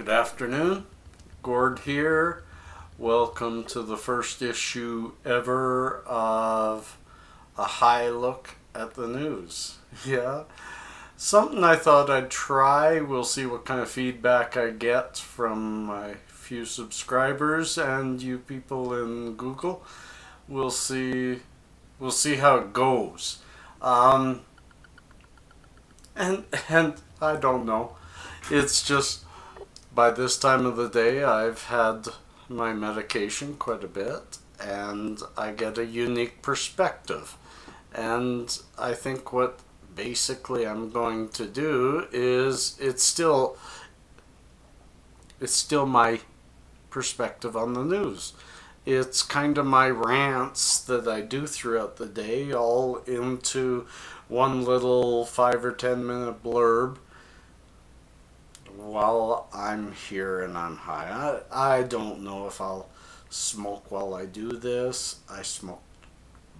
Good afternoon, Gord here. Welcome to the first issue ever of a high look at the news. Yeah, something I thought I'd try. We'll see what kind of feedback I get from my few subscribers and you people in Google. We'll see. We'll see how it goes. Um, and I don't know. It's just by this time of the day, I've had my medication quite a bit, and I get a unique perspective. And I think what basically I'm going to do is it's still my perspective on the news. It's kind of my rants that I do throughout the day, all into one little 5 or 10 minute blurb while I'm here and I'm high. I don't know if I'll smoke while I do this. I smoked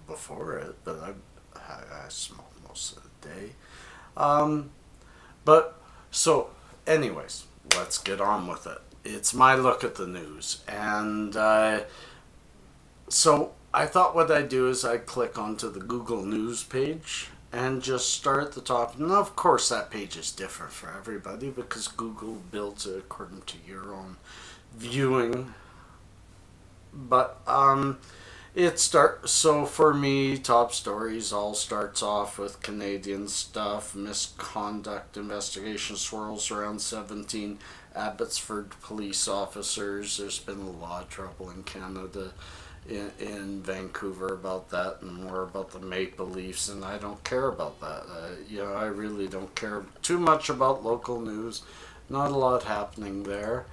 before it, but I smoke most of the day. Um, but so, anyways, let's get on with it. It's my look at the news, and so I thought what I'd do is I'd click onto the Google News page and just start at the top. And of course, that page is different for everybody because Google builds it according to your own viewing. But so for me, top stories all starts off with Canadian stuff. Misconduct investigation swirls around 17 Abbotsford police officers. There's been a lot of trouble in Canada, in Vancouver, about that, and more about the Maple Leafs, and I don't care about that. I really don't care too much about local news. Not a lot happening there.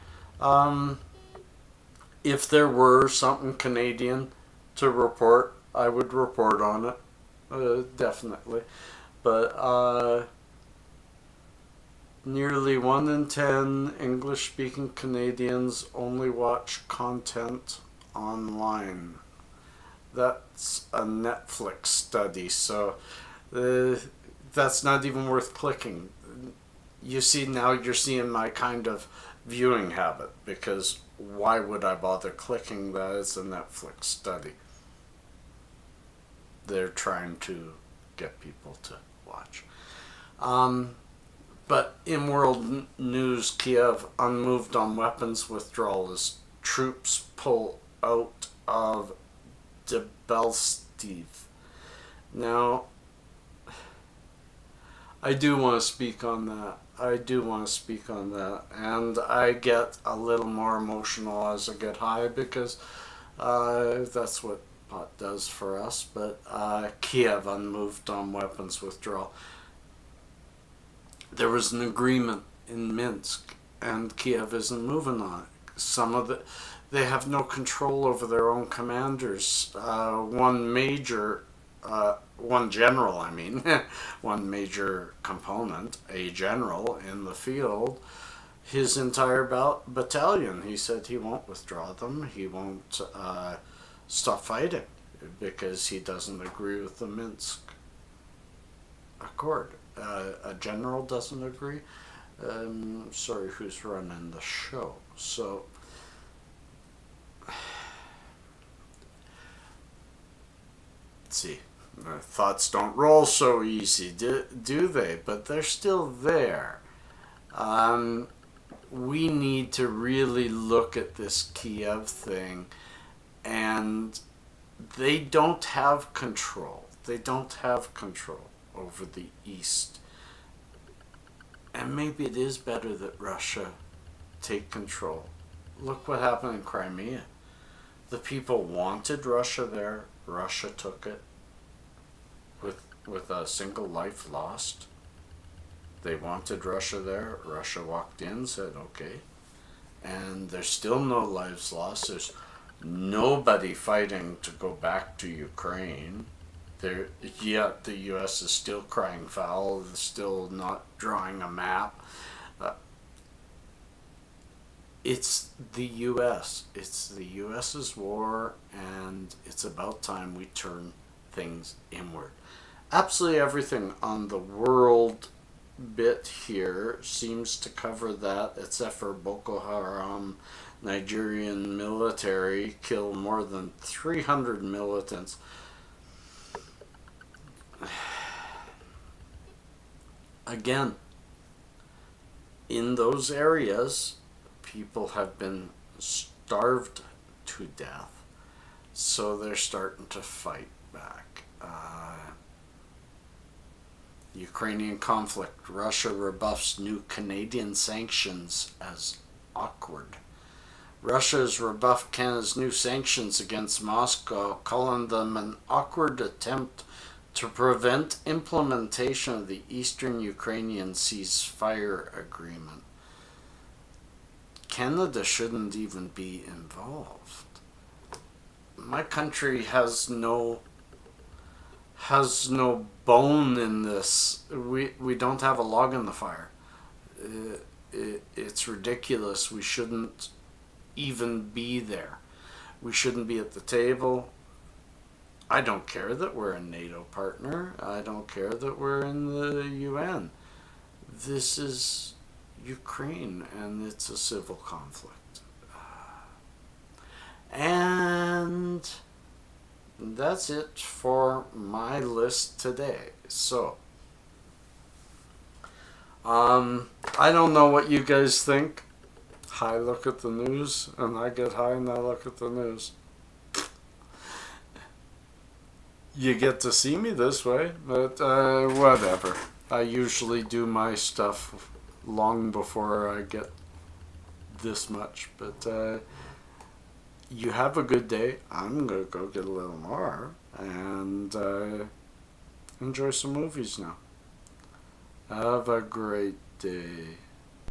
If there were something Canadian to report, I would report on it, definitely. But nearly 1 in 10 English-speaking Canadians only watch content online. That's a Netflix study, so that's not even worth clicking. You see, now you're seeing my kind of viewing habit, because why would I bother clicking that? It's a Netflix study. They're trying to get people to watch. But in world news, Kiev unmoved on weapons withdrawal as troops pull out of Debaltseve. Now, I do want to speak on that. And I get a little more emotional as I get high because that's what pot does for us. But Kiev unmoved on weapons withdrawal. There was an agreement in Minsk, and Kiev isn't moving on it. They have no control over their own commanders. One general, one major component, a general in the field, his entire battalion, he said he won't withdraw them. He won't stop fighting because he doesn't agree with the Minsk Accord. A general doesn't agree. Sorry, who's running the show? So, let's see. Thoughts don't roll so easy, do they? But they're still there. We need to really look at this Kiev thing, and they don't have control. They don't have control over the East. And maybe it is better that Russia take control. Look what happened in Crimea. The people wanted Russia there. Russia took it with a single life lost. They wanted Russia there. Russia walked in, said okay. And there's still no lives lost. There's nobody fighting to go back to Ukraine. Yet the U.S. is still crying foul, still not drawing a map. It's the U.S. It's the U.S.'s war, and it's about time we turn things inward. Absolutely everything on the world bit here seems to cover that, except for Boko Haram. Nigerian military killed more than 300 militants. Again, in those areas, people have been starved to death, so they're starting to fight back. Ukrainian conflict. Russia rebuffs new Canadian sanctions as awkward. Russia has rebuffed Canada's new sanctions against Moscow, calling them an awkward attempt to prevent implementation of the Eastern Ukrainian ceasefire agreement. Canada shouldn't even be involved. My country has no bone in this. We don't have a log in the fire. It's ridiculous. We shouldn't even be there. We shouldn't be at the table. I don't care that we're a NATO partner. I don't care that we're in the UN. This is Ukraine, and it's a civil conflict. And that's it for my list today. So, I don't know what you guys think. I look at the news, and I get high and I look at the news. You get to see me this way, but whatever. I usually do my stuff long before I get this much, but you have a good day. I'm going to go get a little more and enjoy some movies now. Have a great day.